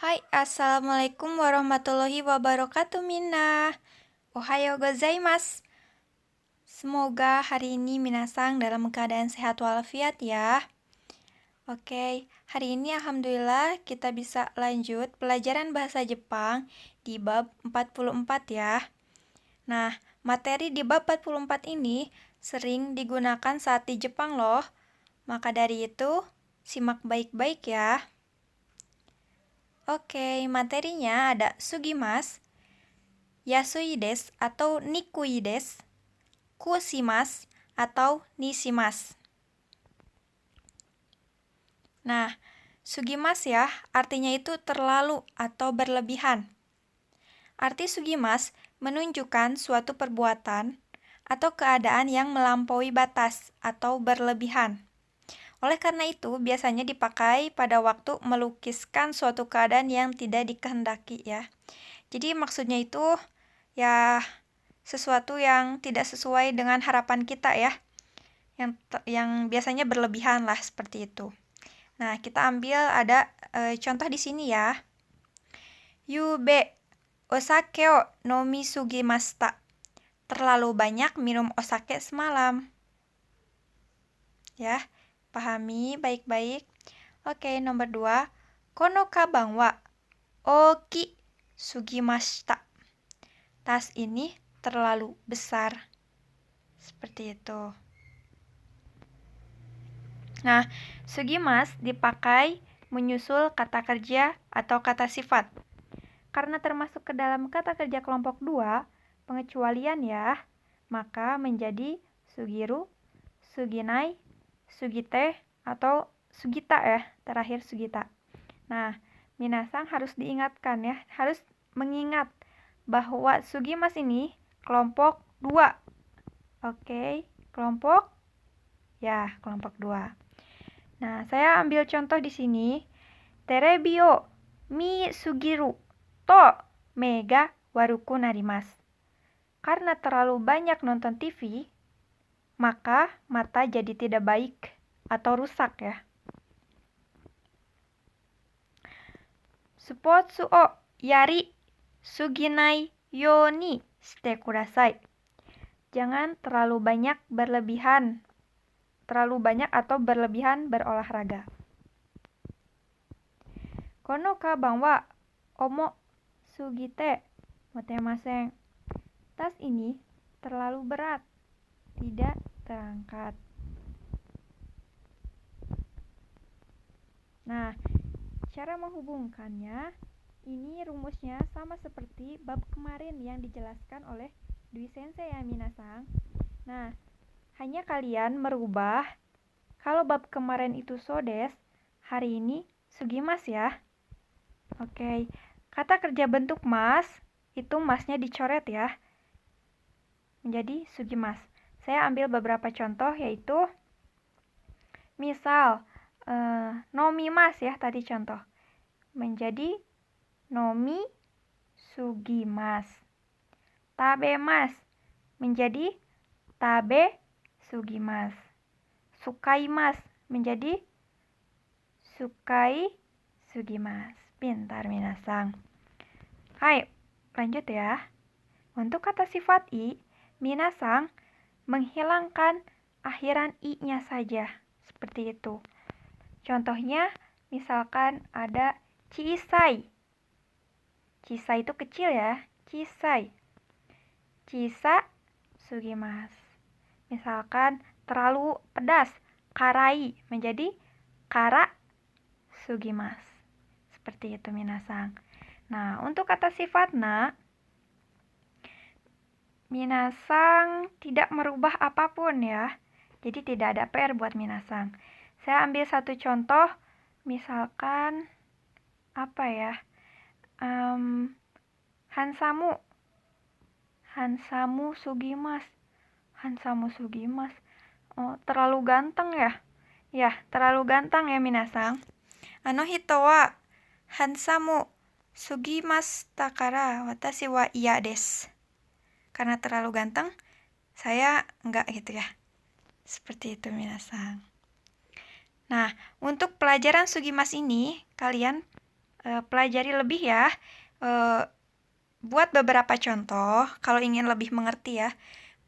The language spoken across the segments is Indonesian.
Hai, assalamualaikum warahmatullahi wabarakatuh, Mina. Ohayo gozaimasu. Semoga hari ini minasang dalam keadaan sehat walafiat ya. Oke, hari ini alhamdulillah kita bisa lanjut pelajaran bahasa Jepang di bab 44 ya. Nah, materi di bab 44 ini sering digunakan saat di Jepang loh. Maka dari itu, simak baik-baik ya. Oke, materinya ada sugimas, yasui desu atau nikui desu, kushimasu atau nishimasu. Nah, sugimas ya, artinya itu terlalu atau berlebihan. Arti sugimas menunjukkan suatu perbuatan atau keadaan yang melampaui batas atau berlebihan. Oleh karena itu, biasanya dipakai pada waktu melukiskan suatu keadaan yang tidak dikehendaki ya. Jadi maksudnya itu ya sesuatu yang tidak sesuai dengan harapan kita ya. Yang biasanya berlebihan lah seperti itu. Nah, kita ambil ada contoh di sini ya. Yube osake o nomisugimashita. Terlalu banyak minum osake semalam. Ya, pahami baik-baik. Oke, nomor 2. Kono kaban wa oki sugimashita. Tas ini terlalu besar. Seperti itu. Nah, sugimas dipakai menyusul kata kerja atau kata sifat. Karena termasuk ke dalam kata kerja kelompok 2, pengecualian ya, maka menjadi sugiru, suginai, sugite, atau sugita ya, terakhir sugita. Nah, minasang harus diingatkan ya, harus mengingat bahwa sugimas ini kelompok 2. Oke, kelompok 2. Nah, saya ambil contoh di sini. Terebi o mi sugiru to me ga waruku narimasu. Karena terlalu banyak nonton TV, maka mata jadi tidak baik atau rusak ya. Spotsu o yari suginai yo ni shite kudasai. Jangan terlalu banyak atau berlebihan berolahraga. Kono kaban wa omo sugite motemasen. Tas ini terlalu berat, tidak terangkat. Nah, cara menghubungkannya, ini rumusnya sama seperti bab kemarin yang dijelaskan oleh Dwi Sensei ya minasang. Nah, hanya kalian merubah, kalau bab kemarin itu sodes, hari ini sugimas ya. Oke, kata kerja bentuk mas, itu masnya dicoret ya, menjadi sugimas. Saya ambil beberapa contoh yaitu, misal, nomimas ya tadi contoh, menjadi nomi sugimas. Tabemas menjadi tabe sugimas. Sukaimas menjadi sukai sugimas. Pintar minasang. Hai, lanjut ya. Untuk kata sifat i, minasang menghilangkan akhiran i-nya saja. Seperti itu. Contohnya, misalkan ada cisai. Cisai itu kecil ya. Cisai. Cisa sugimas. Misalkan terlalu pedas, karai menjadi kara sugimas. Seperti itu minasang. Nah, untuk kata sifat na, minasang tidak merubah apapun ya. Jadi tidak ada PR buat minasang. Saya ambil satu contoh, misalkan apa ya? Hansamu sugimas. Hansamu sugimas. Oh, terlalu ganteng ya? Ya, terlalu ganteng ya minasang. Hito wa hansamu sugimashita kara watashi wa iya desu. Karena terlalu ganteng, saya enggak gitu ya. Seperti itu minasang. Nah, untuk pelajaran sugimas ini, kalian pelajari lebih ya. Buat beberapa contoh, kalau ingin lebih mengerti ya,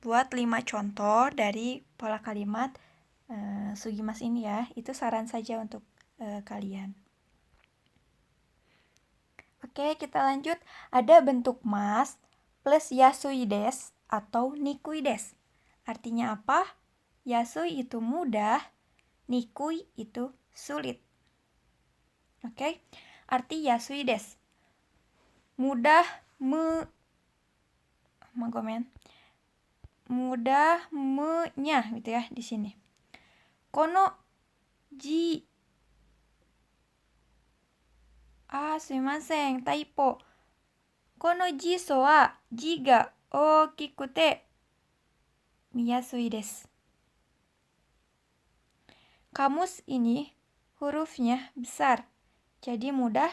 buat 5 contoh dari pola kalimat Sugimas ini ya. Itu saran saja untuk kalian. Oke, kita lanjut. Ada bentuk mas plus yasui des atau nikui des. Artinya apa? Yasui itu mudah, nikui itu sulit. Oke, arti yasui des. Mudah nya gitu ya di sini. Kono ji sumimasen, typo. Kono jiso wa ji ga ookikute miyasui desu. Kamus ini hurufnya besar, jadi mudah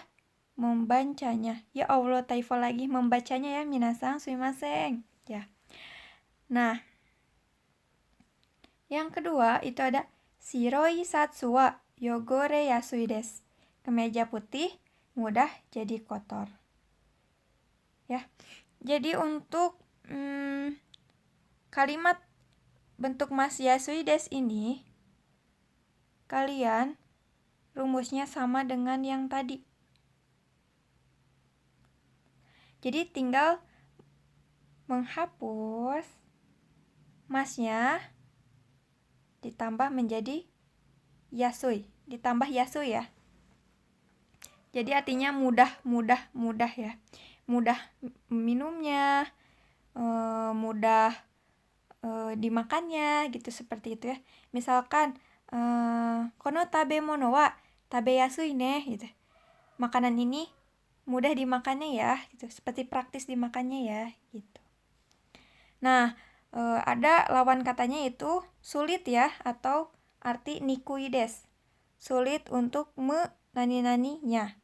membacanya. Ya Allah, typo lagi membacanya ya, minasang sumimasen. Ya. Nah, yang kedua itu ada shiroi satsu wa yogore yasui desu. Kemeja putih mudah jadi kotor. Ya. Jadi untuk kalimat bentuk mas yasui desu ini, kalian rumusnya sama dengan yang tadi. Jadi tinggal menghapus masnya ditambah menjadi yasui, ditambah yasui ya. Jadi artinya mudah ya. Mudah minumnya, mudah dimakannya gitu, seperti itu ya. Misalkan kono tabemono wa tabeyasui ne gitu. Makanan ini mudah dimakannya ya gitu, seperti praktis dimakannya ya gitu. Nah, ada lawan katanya itu sulit ya, atau arti nikui des. Sulit untuk nani-naninya.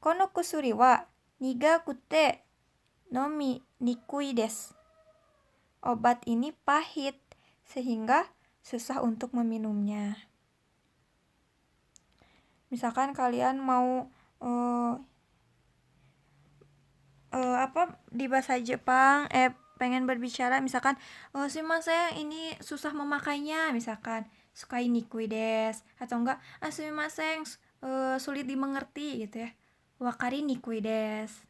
Kono kusuri wa nigakute nomi nikui desu. Obat ini pahit sehingga susah untuk meminumnya. Misalkan kalian mau di bahasa Jepang pengen berbicara, misalkan sumimasen ini susah memakainya, misalkan sukai nikui desu, atau enggak sumimasen sulit dimengerti gitu ya, wakari nikui desu.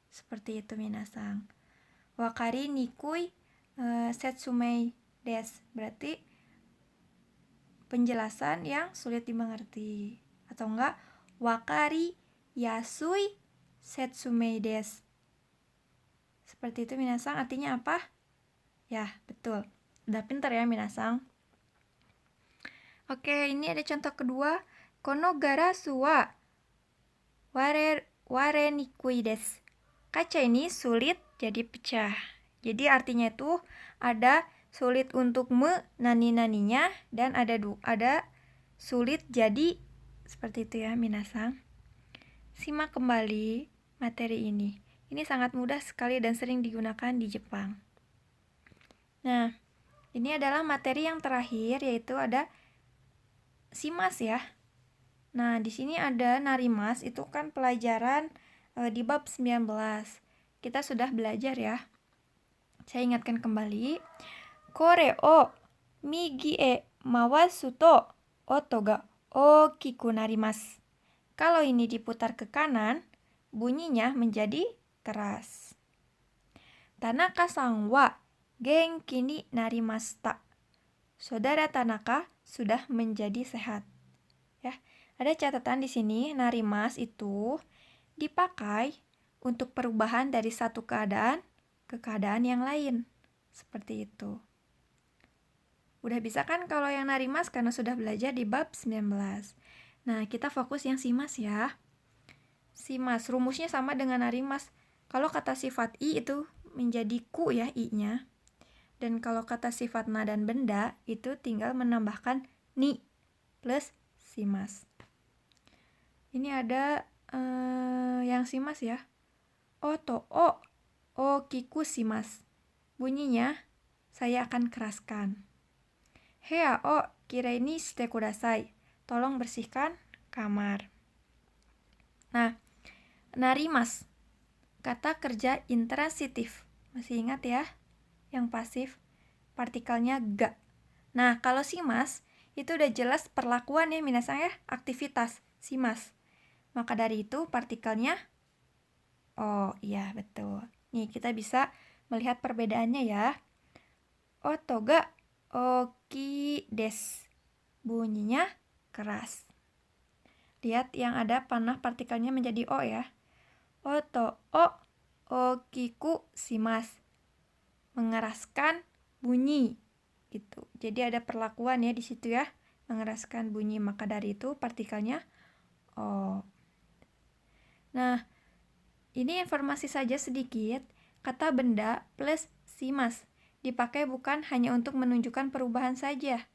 Seperti itu minasang. Wakari nikui setsumei desu, berarti penjelasan yang sulit dimengerti. Atau enggak wakari yasui setsumei desu. Seperti itu minasang, artinya apa? Ya, betul. Udah pintar ya minasang. Oke, ini ada contoh kedua. Kono garasu wa ware nikui desu. Kaca ini sulit jadi pecah. Jadi artinya itu ada sulit untuk nani-naninya dan ada sulit jadi, seperti itu ya minasang. Simak kembali materi ini. Ini sangat mudah sekali dan sering digunakan di Jepang. Nah, ini adalah materi yang terakhir, yaitu ada shimas ya. Nah, di sini ada narimas, itu kan pelajaran di bab 19. Kita sudah belajar ya. Saya ingatkan kembali. Kore o migi e mawasu to oto ga okiku narimasu. Kalau ini diputar ke kanan, bunyinya menjadi keras. Tanaka-san wa genki ni narimashita. Saudara Tanaka sudah menjadi sehat. Ya, ada catatan di sini, narimas itu dipakai untuk perubahan dari satu keadaan ke keadaan yang lain. Seperti itu. Udah bisa kan kalau yang narimas karena sudah belajar di bab 19. Nah, kita fokus yang shimas ya. Shimas, rumusnya sama dengan narimas. Kalau kata sifat i itu menjadi ku ya i-nya. Dan kalau kata sifat na dan benda itu tinggal menambahkan ni plus shimas. Ini ada yang shimas ya. Oto o okiku shimas. Bunyinya saya akan keraskan. Hea o kirei ni shite kudasai. Tolong bersihkan kamar. Nah, narimas, kata kerja intransitif. Masih ingat ya? Yang pasif, partikelnya ga. Nah, kalau shimas, itu udah jelas perlakuan ya minasan ya, aktivitas, shimas. Maka dari itu partikelnya oh, iya betul. Nih, kita bisa melihat perbedaannya ya. Oto ga oki des. Bunyinya keras. Lihat yang ada panah partikelnya menjadi O ya. Oto o okiku shimasu. Mengeraskan bunyi gitu. Jadi ada perlakuan ya di situ ya. Mengeraskan bunyi, maka dari itu partikelnya O. Nah, ini informasi saja sedikit. Kata benda plus shimasu dipakai bukan hanya untuk menunjukkan perubahan saja,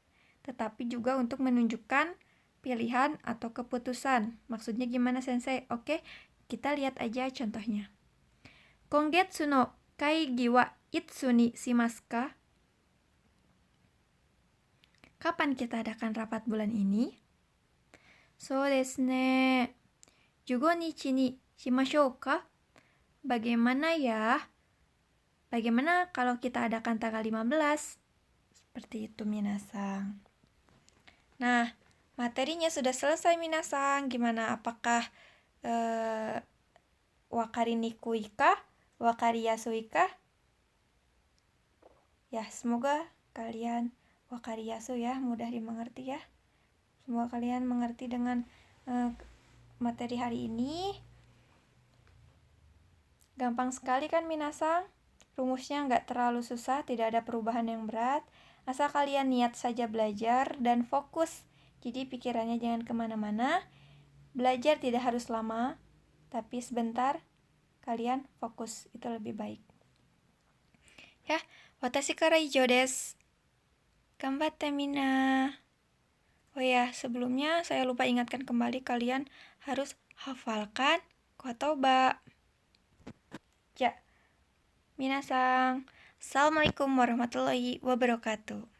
tetapi juga untuk menunjukkan pilihan atau keputusan. Maksudnya gimana sensei? Oke, kita lihat aja contohnya. Kongetsu no kaigi wa itsu ni shimasu ka? Kapan kita adakan rapat bulan ini? So desu ne. 15 nichi ni shimashou ka? Bagaimana ya? Bagaimana kalau kita adakan tanggal 15? Seperti itu minasang. Nah, materinya sudah selesai minasang. Gimana? Apakah wakari nikui ka? Wakari yasui ka? Ya, semoga kalian wakari yasu ya, mudah dimengerti ya. Semoga kalian mengerti dengan materi hari ini. Gampang sekali kan minasang? Rumusnya nggak terlalu susah, tidak ada perubahan yang berat. Asal kalian niat saja belajar dan fokus. Jadi pikirannya jangan kemana-mana. Belajar tidak harus lama, tapi sebentar kalian fokus, itu lebih baik. Ya, watashi kara ijou desu. Ganbatte minna. Oh ya, sebelumnya saya lupa ingatkan kembali, kalian harus hafalkan kotoba. Ya, minasang, assalamualaikum warahmatullahi wabarakatuh.